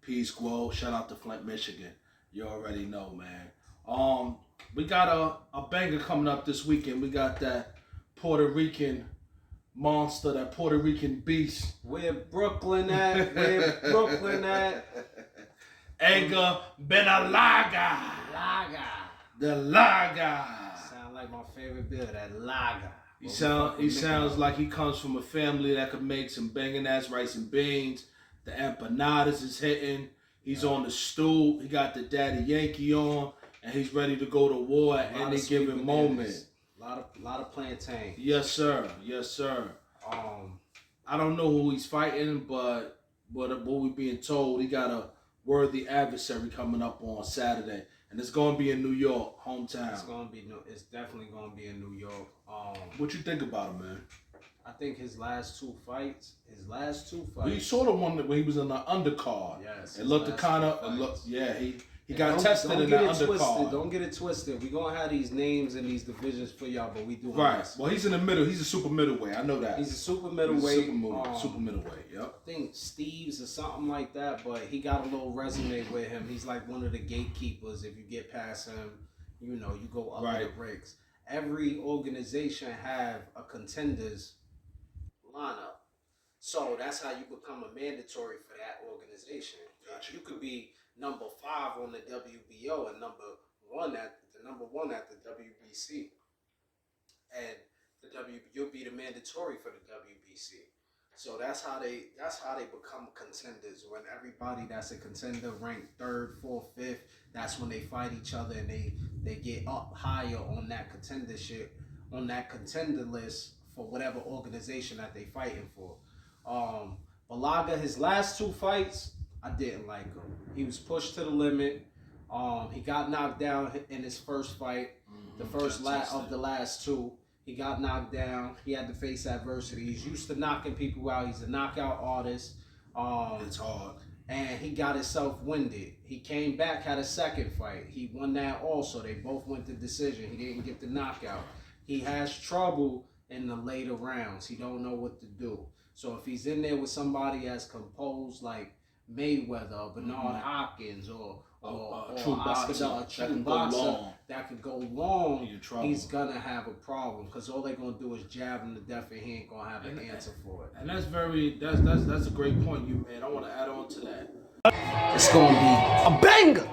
Peace, Guo. Shout out to Flint, Michigan. You already know, man. We got a banger coming up this weekend. We got that Puerto Rican monster, that Puerto Rican beast. Where Brooklyn at? Where Brooklyn at? Edgar Belanga. Laga. The Laga. Sound like my favorite beer, that Laga. He sounds like he comes from a family that could make some banging ass rice and beans. The empanadas is hitting. He's on the stool. He got the Daddy Yankee on, and he's ready to go to war at any given moment. Lot of plantain. Yes, sir. Yes, sir. I don't know who he's fighting, but what we being told, he got a worthy adversary coming up on Saturday, and it's gonna be in New York, hometown. It's definitely gonna be in New York. What you think about him, man? I think his last two fights. Well, you saw the one when he was in the undercard. Yes. It looked kind of. Yeah, he got tested in the undercard. Don't get it twisted. We gonna have these names and these divisions for y'all, but we do. Right. Well, he's in the middle. He's a super middleweight. I know that. He's a super middleweight. Super middleweight. Yep. I think Steve's or something like that, but he got a little resume with him. He's like one of the gatekeepers. If you get past him, you go up in the ranks. Every organization have a contenders lineup. So that's how you become a mandatory for that organization. Gotcha. You could be number 5 on the WBO and number one at the WBC, and you'll be the mandatory for the WBC. So that's how they become contenders. When everybody that's a contender ranked 3rd, 4th, 5th, that's when they fight each other and they get up higher on that contendership, on that contender list for whatever organization that they fighting for. Belanga, his last 2 fights, I didn't like him. He was pushed to the limit. He got knocked down in his first fight, the first of the last 2. He got knocked down. He had to face adversity. He's used to knocking people out. He's a knockout artist. It's hard. And he got himself winded. He came back, had a second fight. He won that also. They both went to decision. He didn't get the knockout. He has trouble in the later rounds. He don't know what to do. So if he's in there with somebody as composed like Mayweather or Bernard Hopkins or true Oscar boxer, a true boxer that could go long, he's gonna have a problem because all they're gonna do is jab him to death and he ain't gonna have an answer for it. And that's a great point you made. I want to add on to that. It's gonna be a banger.